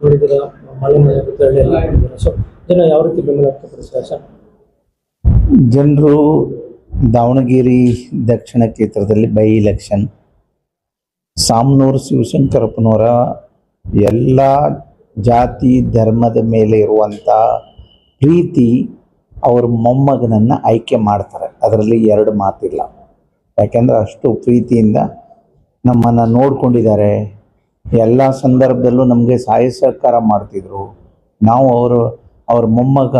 ನೋಡಿದ್ದೀರಾ, ಮಳೆ ಮಳೆ ವಿತರಣೆ ಎಲ್ಲ ಮಾಡಿದ್ದೀರಾ. ಸೊ ಜನ ಯಾವ ರೀತಿ ಬೆಂಬಲ ವ್ಯಕ್ತಪಡಿಸ್ತಾರೆ ಸರ್? ಜನರು ದಾವಣಗೆರೆ ದಕ್ಷಿಣ ಕ್ಷೇತ್ರದಲ್ಲಿ ಬೈ ಇಲೆಕ್ಷನ್ ಸಾಮನೂರು ಶಿವಶಂಕರಪ್ಪನವರ ಎಲ್ಲ ಜಾತಿ ಧರ್ಮದ ಮೇಲೆ ಇರುವಂಥ ಪ್ರೀತಿ ಅವ್ರ ಮೊಮ್ಮಗನನ್ನು ಆಯ್ಕೆ ಮಾಡ್ತಾರೆ. ಅದರಲ್ಲಿ ಎರಡು ಮಾತಿಲ್ಲ. ಯಾಕೆಂದರೆ ಅಷ್ಟು ಪ್ರೀತಿಯಿಂದ ನಮ್ಮನ್ನು ನೋಡ್ಕೊಂಡಿದ್ದಾರೆ. ಎಲ್ಲ ಸಂದರ್ಭದಲ್ಲೂ ನಮಗೆ ಸಹಾಯ ಸಹಕಾರ ಮಾಡ್ತಿದ್ರು. ನಾವು ಅವ್ರ ಮೊಮ್ಮಗ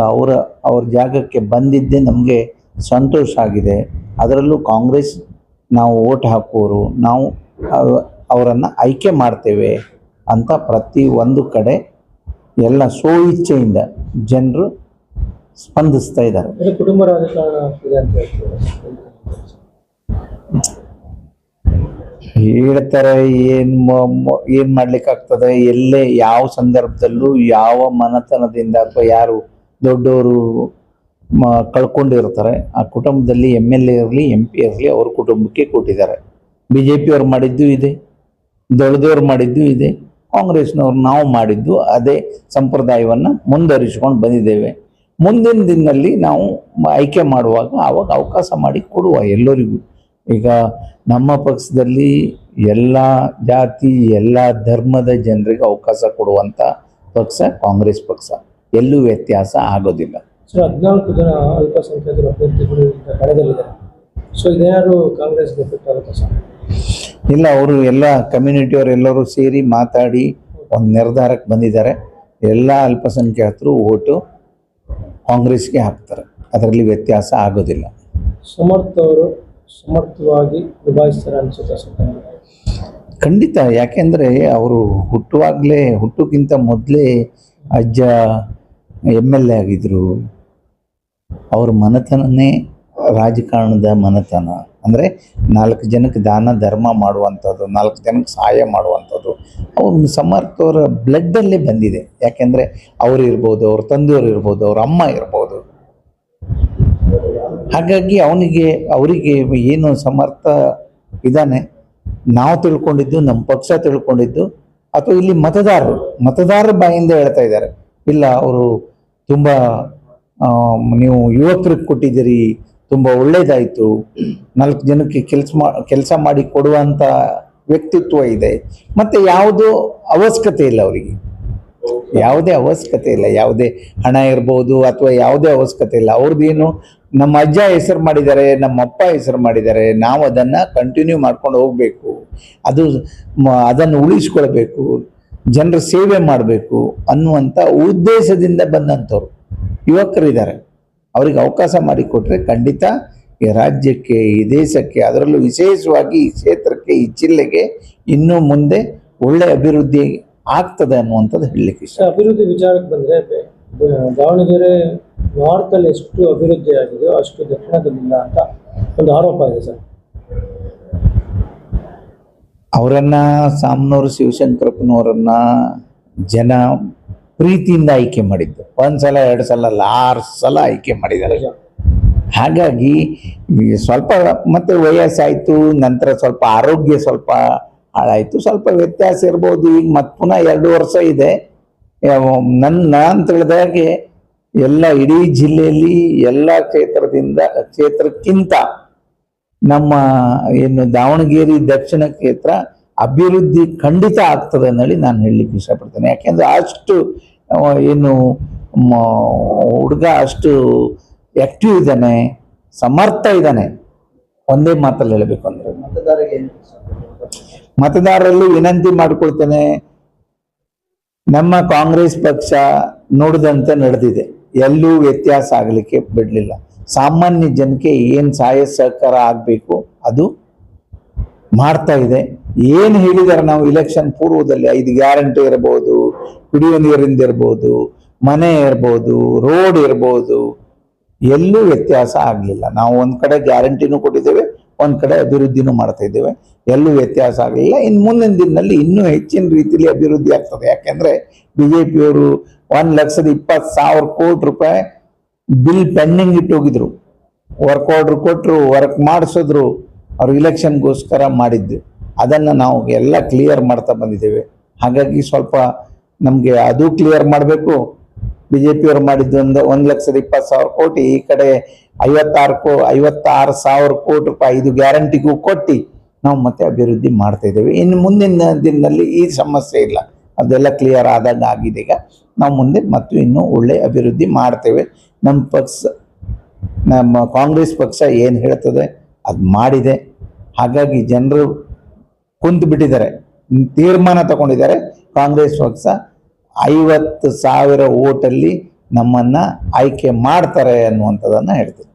ಅವ್ರ ಜಾಗಕ್ಕೆ ಬಂದಿದ್ದೇ ನಮಗೆ ಸಂತೋಷ ಆಗಿದೆ. ಅದರಲ್ಲೂ ಕಾಂಗ್ರೆಸ್ ನಾವು ಓಟ್ ಹಾಕೋರು, ನಾವು ಅವರನ್ನು ಆಯ್ಕೆ ಮಾಡ್ತೇವೆ ಅಂತ ಪ್ರತಿ ಒಂದು ಕಡೆ ಎಲ್ಲ ಇಚ್ಛೆಯಿಂದ ಜನರು ಸ್ಪಂದಿಸ್ತಾ ಇದ್ದಾರೆ. ಕುಟುಂಬ ರಾಜಕಾರಣ ಇದೆ ಅಂತ ಹೇಳ್ತಾರೆ. ಏನು ಮಾಡ್ಲಿಕ್ಕಾಗ್ತದೆ? ಎಲ್ಲೇ ಯಾವ ಸಂದರ್ಭದಲ್ಲೂ ಯಾವ ಮನೆತನದಿಂದ ಅಥವಾ ಯಾರು ದೊಡ್ಡವರು ಕಳ್ಕೊಂಡಿರ್ತಾರೆ ಆ ಕುಟುಂಬದಲ್ಲಿ MLA ಇರಲಿ MP ಇರಲಿ ಅವ್ರ ಕುಟುಂಬಕ್ಕೆ ಕೊಟ್ಟಿದ್ದಾರೆ. BJP ಅವ್ರು ಮಾಡಿದ್ದು ಇದೆ, ದಳದವ್ರು ಮಾಡಿದ್ದು ಇದೆ, ಕಾಂಗ್ರೆಸ್ನವ್ರು ನಾವು ಮಾಡಿದ್ದು ಅದೇ ಸಂಪ್ರದಾಯವನ್ನು ಮುಂದುವರಿಸ್ಕೊಂಡು ಬಂದಿದ್ದೇವೆ. ಮುಂದಿನ ದಿನದಲ್ಲಿ ನಾವು ಆಯ್ಕೆ ಮಾಡುವಾಗ ಆವಾಗ ಅವಕಾಶ ಮಾಡಿ ಕೊಡುವ ಎಲ್ಲರಿಗೂ. ಈಗ ನಮ್ಮ ಪಕ್ಷದಲ್ಲಿ ಎಲ್ಲ ಜಾತಿ ಎಲ್ಲ ಧರ್ಮದ ಜನರಿಗೆ ಅವಕಾಶ ಕೊಡುವಂಥ ಪಕ್ಷ ಕಾಂಗ್ರೆಸ್ ಪಕ್ಷ. ಎಲ್ಲೂ ವ್ಯತ್ಯಾಸ ಆಗೋದಿಲ್ಲ. ಸೊ 14 ಜನ ಅಲ್ಪಸಂಖ್ಯಾತರು ಅಭ್ಯರ್ಥಿಗಳು ಕಣದಲ್ಲಿದ್ದಾರೆ. ಸೊ ಇದೇನಾದ್ರು ಕಾಂಗ್ರೆಸ್ಗೆ ಎಫೆಕ್ಟ್ ಆಗುತ್ತಾ ಸರ್? ಇಲ್ಲ, ಅವರು ಎಲ್ಲ ಕಮ್ಯುನಿಟಿಯವರು ಎಲ್ಲರೂ ಸೇರಿ ಮಾತಾಡಿ ಒಂದು ನಿರ್ಧಾರಕ್ಕೆ ಬಂದಿದ್ದಾರೆ. ಎಲ್ಲ ಅಲ್ಪಸಂಖ್ಯಾತರು ಓಟು ಕಾಂಗ್ರೆಸ್ಗೆ ಹಾಕ್ತಾರೆ. ಅದರಲ್ಲಿ ವ್ಯತ್ಯಾಸ ಆಗೋದಿಲ್ಲ. ಸಮರ್ಥ ಅವರು ಸಮರ್ಥವಾಗಿ ನಿಭಾಯಿಸ್ತಾರೆ ಅನಿಸುತ್ತೆ ಸರ್? ಖಂಡಿತ. ಯಾಕೆಂದರೆ ಅವರು ಹುಟ್ಟೋಕ್ಕಿಂತ ಮೊದಲೇ ಅಜ್ಜ MLA ಆಗಿದ್ದರು. ಅವ್ರ ಮನೆತನನೇ ರಾಜಕಾರಣದ ಮನೆತನ. ಅಂದರೆ 4 ಜನಕ್ಕೆ ದಾನ ಧರ್ಮ ಮಾಡುವಂಥದ್ದು, 4 ಜನಕ್ಕೆ ಸಹಾಯ ಮಾಡುವಂಥದ್ದು ಅವ್ರ ಸಮರ್ಥವರ ಬ್ಲಡ್ಡಲ್ಲೇ ಬಂದಿದೆ. ಯಾಕೆಂದರೆ ಅವರು ಇರ್ಬೋದು, ಅವ್ರ ತಂದೆಯವರು ಇರ್ಬೋದು, ಅವ್ರ ಅಮ್ಮ ಇರ್ಬೋದು. ಹಾಗಾಗಿ ಅವರಿಗೆ ಏನು ಸಮರ್ಥ ಇದ್ದಾನೆ ನಾವು ತಿಳ್ಕೊಂಡಿದ್ದು, ನಮ್ಮ ಪಕ್ಷ ತಿಳ್ಕೊಂಡಿದ್ದು, ಅಥವಾ ಇಲ್ಲಿ ಮತದಾರರ ಬಾಯಿಂದ ಹೇಳ್ತಾ ಇದ್ದಾರೆ, ಇಲ್ಲ ಅವರು ತುಂಬ ನೀವು ಯುವಕರಿಗೆ ಕೊಟ್ಟಿದ್ದೀರಿ, ತುಂಬ ಒಳ್ಳೆಯದಾಯಿತು, 4 ಜನಕ್ಕೆ ಕೆಲಸ ಮಾಡಿ ಕೊಡುವಂಥ ವ್ಯಕ್ತಿತ್ವ ಇದೆ, ಮತ್ತು ಯಾವುದೂ ಅವಶ್ಯಕತೆ ಇಲ್ಲ ಅವರಿಗೆ. ಯಾವುದೇ ಅವಶ್ಯಕತೆ ಇಲ್ಲ, ಯಾವುದೇ ಹಣ ಇರ್ಬೋದು ಅಥವಾ ಯಾವುದೇ ಅವಶ್ಯಕತೆ ಇಲ್ಲ. ಅವ್ರದ್ದೇನು ನಮ್ಮ ಅಜ್ಜ ಹೆಸರು ಮಾಡಿದ್ದಾರೆ, ನಮ್ಮ ಅಪ್ಪ ಹೆಸರು ಮಾಡಿದ್ದಾರೆ, ನಾವು ಅದನ್ನು ಕಂಟಿನ್ಯೂ ಮಾಡ್ಕೊಂಡು ಹೋಗಬೇಕು, ಅದನ್ನು ಉಳಿಸ್ಕೊಳ್ಬೇಕು, ಜನರ ಸೇವೆ ಮಾಡಬೇಕು ಅನ್ನುವಂಥ ಉದ್ದೇಶದಿಂದ ಬಂದಂಥವ್ರು ಯುವಕರಿದ್ದಾರೆ. ಅವ್ರಿಗೆ ಅವಕಾಶ ಮಾಡಿಕೊಟ್ರೆ ಖಂಡಿತ ಈ ರಾಜ್ಯಕ್ಕೆ, ಈ ದೇಶಕ್ಕೆ, ಅದರಲ್ಲೂ ವಿಶೇಷವಾಗಿ ಈ ಕ್ಷೇತ್ರಕ್ಕೆ, ಈ ಜಿಲ್ಲೆಗೆ ಇನ್ನೂ ಮುಂದೆ ಒಳ್ಳೆ ಅಭಿವೃದ್ಧಿ ಆಗ್ತದೆ ಅನ್ನುವಂಥದ್ದು ಹೇಳಲಿಕ್ಕೆ ಇಷ್ಟ. ಅಭಿವೃದ್ಧಿ ವಿಚಾರಕ್ಕೆ ಬಂದರೆ ದಾವಣಗೆರೆ ನಾರ್ತಲ್ಲಿ ಎಷ್ಟು ಅಭಿವೃದ್ಧಿ ಆಗಿದೆಯೋ ಅಷ್ಟು ದಕ್ಷಿಣದಲ್ಲಿಲ್ಲ ಅಂತ ಒಂದು ಆರೋಪ ಇದೆ ಸರ್. ಅವರನ್ನು ಸಾಮನೂರು ಶಿವಶಂಕರಪ್ಪನವರನ್ನ ಜನ ಪ್ರೀತಿಯಿಂದ ಆಯ್ಕೆ ಮಾಡಿದ್ದು. 1 ಸಲ 2 ಸಲ ಅಲ್ಲ, 6 ಸಲ ಆಯ್ಕೆ ಮಾಡಿದ್ದಾರೆ. ಹಾಗಾಗಿ ಸ್ವಲ್ಪ ಮತ್ತೆ ವಯಸ್ಸಾಯಿತು, ನಂತರ ಸ್ವಲ್ಪ ಆರೋಗ್ಯ ಸ್ವಲ್ಪ ಹಾಳಾಯಿತು, ಸ್ವಲ್ಪ ವ್ಯತ್ಯಾಸ ಇರ್ಬೋದು. ಈಗ ಮತ್ತೆ ಪುನಃ 2 ವರ್ಷ ಇದೆ. ನಾನು ತಿಳಿದಾಗೆ ಎಲ್ಲ ಇಡೀ ಜಿಲ್ಲೆಯಲ್ಲಿ ಎಲ್ಲ ಕ್ಷೇತ್ರಕ್ಕಿಂತ ನಮ್ಮ ಏನು ದಾವಣಗೆರೆ ದಕ್ಷಿಣ ಕ್ಷೇತ್ರ ಅಭಿವೃದ್ಧಿ ಖಂಡಿತ ಆಗ್ತದೆ ಅನ್ನೋಳಿ ನಾನು ಹೇಳಲಿಕ್ಕೆ ಇಷ್ಟಪಡ್ತೇನೆ. ಯಾಕೆಂದರೆ ಅಷ್ಟು ಏನು ಹುಡುಗ ಅಷ್ಟು ಆ್ಯಕ್ಟಿವ್ ಇದ್ದಾನೆ, ಸಮರ್ಥ ಇದ್ದಾನೆ. ಒಂದೇ ಮಾತಲ್ಲಿ ಹೇಳಬೇಕು ಅಂದರೆ ಮತದಾರರಲ್ಲಿ ವಿನಂತಿ ಮಾಡಿಕೊಳ್ತೇನೆ, ನಮ್ಮ ಕಾಂಗ್ರೆಸ್ ಪಕ್ಷ ನೋಡಿದಂತೆ ನಡೆದಿದೆ, ಎಲ್ಲೂ ವ್ಯತ್ಯಾಸ ಆಗಲಿಕ್ಕೆ ಬಿಡಲಿಲ್ಲ. ಸಾಮಾನ್ಯ ಜನಕ್ಕೆ ಏನು ಸಹಾಯ ಸಹಕಾರ ಆಗಬೇಕು ಅದು ಮಾಡ್ತಾ ಇದೆ. ಏನು ಹೇಳಿದ್ದಾರೆ ನಾವು ಇಲೆಕ್ಷನ್ ಪೂರ್ವದಲ್ಲಿ 5 ಗ್ಯಾರಂಟಿ ಇರ್ಬೋದು, ಕುಡಿಯುವ ನೀರಿಂದ ಇರ್ಬೋದು, ಮನೆ ಇರ್ಬೋದು, ರೋಡ್ ಇರ್ಬೋದು, ಎಲ್ಲೂ ವ್ಯತ್ಯಾಸ ಆಗಲಿಲ್ಲ. ನಾವು ಒಂದು ಕಡೆ ಗ್ಯಾರಂಟಿನೂ ಕೊಟ್ಟಿದ್ದೇವೆ, ಒಂದು ಕಡೆ ಅಭಿವೃದ್ಧಿನೂ ಮಾಡ್ತಾ ಇದ್ದೇವೆ, ಎಲ್ಲೂ ವ್ಯತ್ಯಾಸ ಆಗಲಿಲ್ಲ. ಇನ್ನು ಮುಂದಿನ ದಿನದಲ್ಲಿ ಇನ್ನೂ ಹೆಚ್ಚಿನ ರೀತಿಯಲ್ಲಿ ಅಭಿವೃದ್ಧಿ ಆಗ್ತದೆ. ಯಾಕೆಂದರೆ BJPಯವರು 1,20,000 ಕೋಟಿ ರೂಪಾಯಿ ಬಿಲ್ ಪೆಂಡಿಂಗ್ ಇಟ್ಟು ಹೋಗಿದ್ರು. ವರ್ಕ್ ಆರ್ಡರ್ ಕೊಟ್ಟರು, ವರ್ಕ್ ಮಾಡಿಸಿದ್ರು, ಅವರು ಇಲೆಕ್ಷನ್ಗೋಸ್ಕರ ಮಾಡಿದ್ದು. ಅದನ್ನು ನಾವು ಎಲ್ಲ ಕ್ಲಿಯರ್ ಮಾಡ್ತಾ ಬಂದಿದ್ದೇವೆ. ಹಾಗಾಗಿ ಸ್ವಲ್ಪ ನಮಗೆ ಅದು ಕ್ಲಿಯರ್ ಮಾಡಬೇಕು. BJP-ಯವರು ಮಾಡಿದ್ದು 1,20,000 ಕೋಟಿ, ಈ ಕಡೆ 56,000 ಕೋಟಿ ರೂಪಾಯಿ 5 ಗ್ಯಾರಂಟಿಗೂ ಕೊಟ್ಟು ನಾವು ಮತ್ತೆ ಅಭಿವೃದ್ಧಿ ಮಾಡ್ತಾ ಇದ್ದೇವೆ. ಇನ್ನು ಮುಂದಿನ ದಿನದಲ್ಲಿ ಈ ಸಮಸ್ಯೆ ಇಲ್ಲ, ಅದೆಲ್ಲ ಕ್ಲಿಯರ್ ಆದಾಗ ಆಗಿದೆ. ಈಗ ನಾವು ಮುಂದೆ ಮತ್ತು ಇನ್ನೂ ಒಳ್ಳೆ ಅಭಿವೃದ್ಧಿ ಮಾಡ್ತೇವೆ. ನಮ್ಮ ಕಾಂಗ್ರೆಸ್ ಪಕ್ಷ ಏನು ಹೇಳ್ತದೆ ಅದು ಮಾಡಿದೆ. ಹಾಗಾಗಿ ಜನರು ಕುಂತು ಬಿಟ್ಟಿದ್ದಾರೆ, ತೀರ್ಮಾನ ತಗೊಂಡಿದ್ದಾರೆ. ಕಾಂಗ್ರೆಸ್ ಪಕ್ಷ 50,000 ಓಟಲ್ಲಿ ನಮ್ಮನ್ನ ಆಯ್ಕೆ ಮಾಡ್ತಾರೆ ಅನ್ನುವಂಥದ್ದನ್ನು ಹೇಳ್ತದೆ.